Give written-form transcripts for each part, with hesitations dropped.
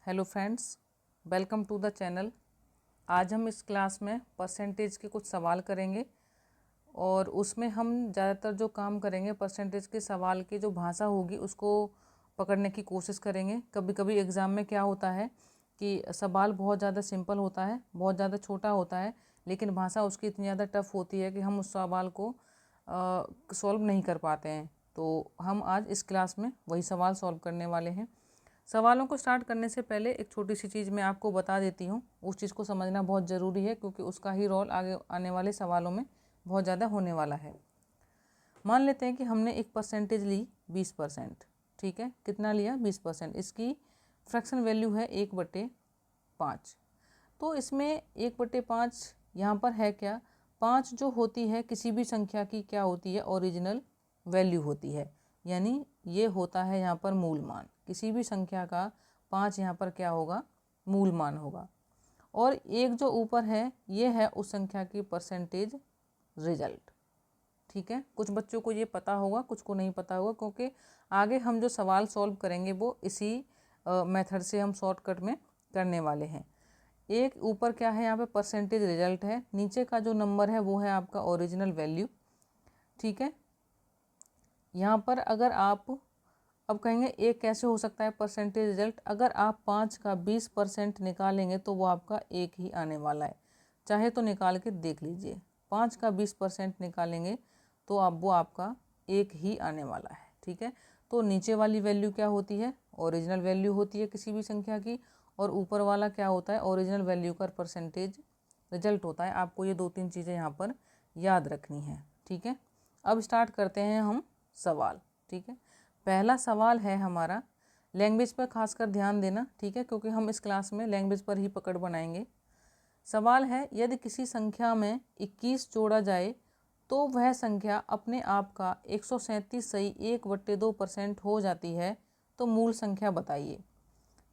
Hello friends, welcome to the channel. आज हम इस क्लास में परसेंटेज के कुछ सवाल करेंगे और उसमें हम ज़्यादातर जो काम करेंगे परसेंटेज के सवाल की जो भाषा होगी उसको पकड़ने की कोशिश करेंगे। कभी कभी एग्ज़ाम में क्या होता है कि सवाल बहुत ज़्यादा सिंपल होता है, बहुत ज़्यादा छोटा होता है, लेकिन भाषा उसकी इतनी ज़्यादा टफ होती है कि हम उस सवाल को सॉल्व नहीं कर पाते हैं। तो हम आज इस क्लास में वही सवाल सॉल्व करने वाले हैं। सवालों को स्टार्ट करने से पहले एक छोटी सी चीज़ मैं आपको बता देती हूँ। उस चीज़ को समझना बहुत ज़रूरी है क्योंकि उसका ही रोल आगे आने वाले सवालों में बहुत ज़्यादा होने वाला है। मान लेते हैं कि हमने एक परसेंटेज ली 20%, ठीक है। कितना लिया? 20%। इसकी फ्रैक्शन वैल्यू है 1/5। तो इसमें 1/5 यहाँ पर है क्या? 5 जो होती है किसी भी संख्या की क्या होती है? ओरिजिनल वैल्यू होती है, यानी ये होता है यहाँ पर मूल मान। किसी भी संख्या का 5 यहाँ पर क्या होगा? मूल मान होगा। और एक जो ऊपर है ये है उस संख्या की परसेंटेज रिजल्ट, ठीक है। कुछ बच्चों को ये पता होगा, कुछ को नहीं पता होगा, क्योंकि आगे हम जो सवाल सॉल्व करेंगे वो इसी मेथड से हम शॉर्टकट में करने वाले हैं। एक ऊपर क्या है? यहाँ पे परसेंटेज रिजल्ट है, नीचे का जो नंबर है वो है आपका ओरिजिनल वैल्यू, ठीक है। यहाँ पर अगर आप अब कहेंगे एक कैसे हो सकता है परसेंटेज रिजल्ट? अगर आप 5 का 20% निकालेंगे तो वो आपका एक ही आने वाला है। चाहे तो निकाल के देख लीजिए, 5 का 20% निकालेंगे तो अब वो आपका एक ही आने वाला है, ठीक है। तो नीचे वाली वैल्यू क्या होती है? ओरिजिनल वैल्यू होती है किसी भी संख्या की, और ऊपर वाला क्या होता है? ओरिजिनल वैल्यू का परसेंटेज रिजल्ट होता है। आपको ये 2-3 चीज़ें यहाँ पर याद रखनी है, ठीक है। अब स्टार्ट करते हैं हम सवाल, ठीक है। पहला सवाल है हमारा, लैंग्वेज पर खासकर ध्यान देना, ठीक है, क्योंकि हम इस क्लास में लैंग्वेज पर ही पकड़ बनाएंगे। सवाल है, यदि किसी संख्या में 21 जोड़ा जाए तो वह संख्या अपने आप का 137 सही 1/2% हो जाती है, तो मूल संख्या बताइए,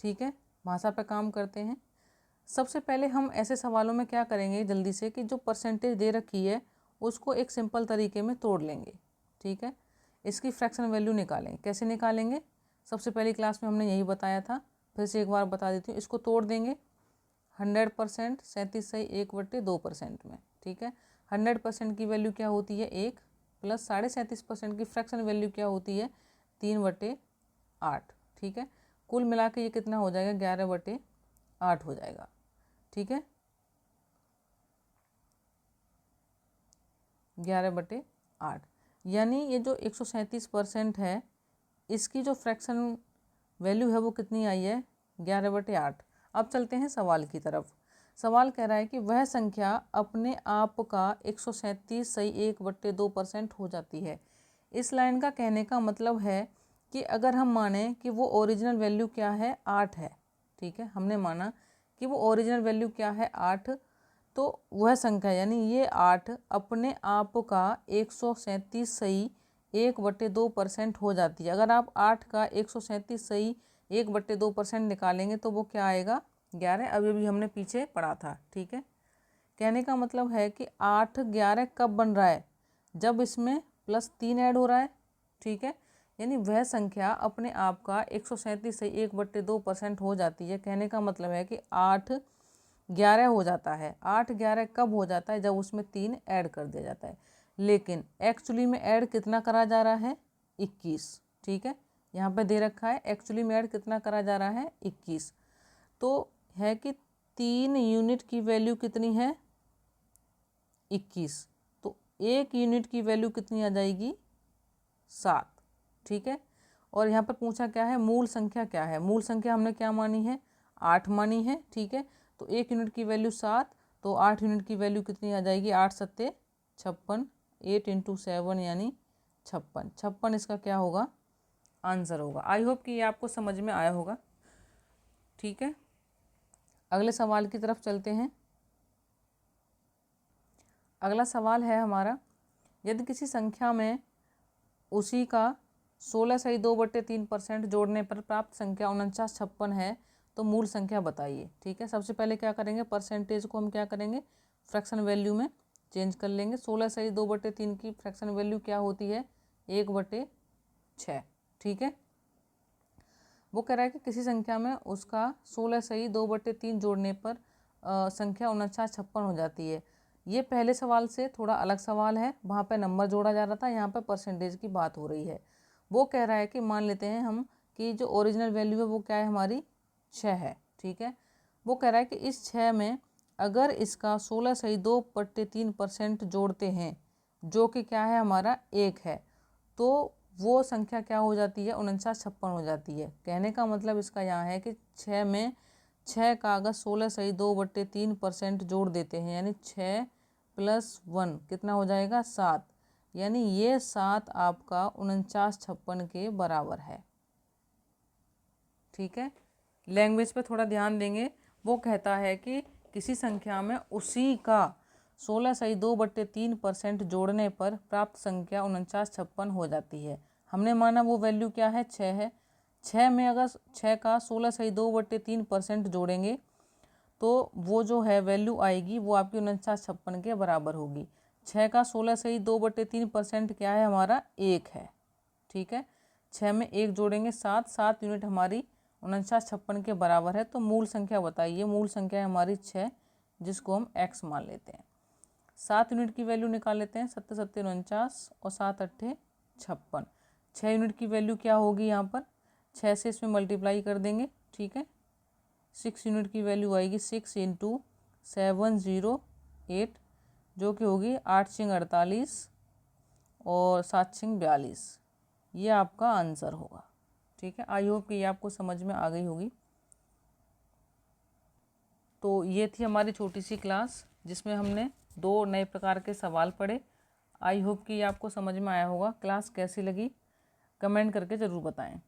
ठीक है। भाषा पर काम करते हैं। सबसे पहले हम ऐसे सवालों में क्या करेंगे जल्दी से कि जो परसेंटेज दे रखी है उसको एक सिंपल तरीके में तोड़ लेंगे, ठीक है। इसकी फ्रैक्शन वैल्यू निकालेंगे। कैसे निकालेंगे? सबसे पहली क्लास में हमने यही बताया था, फिर से एक बार बता देती हूँ। इसको तोड़ देंगे 100%, 37 सही 1/2% में, ठीक है। 100% की वैल्यू क्या होती है? 1, प्लस 37.5% की फ्रैक्शन वैल्यू क्या होती है? 3/8, ठीक है। कुल मिला के ये कितना हो जाएगा? 11/8 हो जाएगा, ठीक है। 11/8, यानी ये जो 137% है इसकी जो फ्रैक्शन वैल्यू है वो कितनी आई है? 11/8। अब चलते हैं सवाल की तरफ। सवाल कह रहा है कि वह संख्या अपने आप का 137 सही 1/2% हो जाती है। इस लाइन का कहने का मतलब है कि अगर हम माने कि वो ओरिजिनल वैल्यू क्या है? 8 है, ठीक है। हमने माना कि वो ओरिजिनल वैल्यू क्या है? 8, तो वह संख्या यानी ये 8 अपने आप का 137 सही 1/2% हो जाती है। अगर आप 8 का 137 सही 1/2% निकालेंगे तो वो क्या आएगा? 11। अभी अभी हमने पीछे पढ़ा था, ठीक है। कहने का मतलब है कि 8 11 कब बन रहा है? जब इसमें +3 ऐड हो रहा है, ठीक है। यानी वह संख्या अपने आप का 137 सही 1/2% हो जाती है। कहने का मतलब है कि 8 11 हो जाता है। 8 11 कब हो जाता है? जब उसमें 3 ऐड कर दिया जाता है। लेकिन एक्चुअली में ऐड कितना करा जा रहा है? 21, ठीक है। यहाँ पे दे रखा है एक्चुअली में ऐड कितना करा जा रहा है? 21। तो है कि 3 यूनिट की वैल्यू कितनी है? 21। तो 1 यूनिट की वैल्यू कितनी आ जाएगी? 7, ठीक है। और यहाँ पर पूछा क्या है? मूल संख्या क्या है? मूल संख्या हमने क्या मानी है? 8 मानी है, ठीक है। तो 1 यूनिट की वैल्यू 7, तो 8 यूनिट की वैल्यू कितनी आ जाएगी? 8 सत्ते 56, 8 × 7 यानी 56। 56 इसका क्या होगा? आंसर होगा। आई होप कि ये आपको समझ में आया होगा, ठीक है। अगले सवाल की तरफ चलते हैं। अगला सवाल है हमारा, यदि किसी संख्या में उसी का 16 सही 2/3% जोड़ने पर प्राप्त संख्या 4956 है, तो मूल संख्या बताइए, ठीक है। सबसे पहले क्या करेंगे? परसेंटेज को हम क्या करेंगे? फ्रैक्शन वैल्यू में चेंज कर लेंगे। 16 सही 2/3 की फ्रैक्शन वैल्यू क्या होती है? 1/6, ठीक है। वो कह रहा है कि किसी संख्या में उसका 16 सही 2/3 जोड़ने पर संख्या 4956 हो जाती है। ये पहले सवाल से थोड़ा अलग सवाल है, वहाँ पे नंबर जोड़ा जा रहा था, यहाँ पे परसेंटेज की बात हो रही है। वो कह रहा है कि मान लेते हैं हम कि जो ओरिजिनल वैल्यू है वो क्या है हमारी 6 है, ठीक है। वो कह रहा है कि इस 6 में अगर इसका 16 सही 2/3% जोड़ते हैं, जो कि क्या है हमारा 1 है, तो वो संख्या क्या हो जाती है 4956 हो जाती है। कहने का मतलब इसका यहाँ है कि 6 में 6 का अगर 16 सही 2/3% जोड़ देते हैं, यानी 6 + 1 कितना हो जाएगा 7, यानी ये 7 आपका 4956 के बराबर है, ठीक है। लैंग्वेज पे थोड़ा ध्यान देंगे। वो कहता है कि किसी संख्या में उसी का 16 सही 2/3% जोड़ने पर प्राप्त संख्या 4956 हो जाती है। हमने माना वो वैल्यू क्या है 6 है। 6 में अगर 6 का 16 सही 2/3% जोड़ेंगे तो वो जो है वैल्यू आएगी वो आपकी 4956 के बराबर होगी। 6 का 16 सही 2/3% क्या है हमारा 1 है, ठीक है। 6 में 1 जोड़ेंगे 7 यूनिट हमारी 4956 के बराबर है। तो मूल संख्या बताइए, मूल संख्या है हमारी 6, जिसको हम x मान लेते हैं। 7 यूनिट की वैल्यू निकाल लेते हैं, 7 × 7 = 49 और 7 × 8 = 56। 6 यूनिट की वैल्यू क्या होगी यहाँ पर, 6 से इसमें मल्टीप्लाई कर देंगे, ठीक है। 6 यूनिट की वैल्यू आएगी 6 × 708, जो कि होगी 8 × 48 और 7 × 42। ये आपका आंसर होगा, ठीक है। आई होप कि ये आपको समझ में आ गई होगी। तो ये थी हमारी छोटी सी क्लास जिसमें हमने 2 नए प्रकार के सवाल पढ़े। आई होप कि ये आपको समझ में आया होगा। क्लास कैसी लगी कमेंट करके ज़रूर बताएं।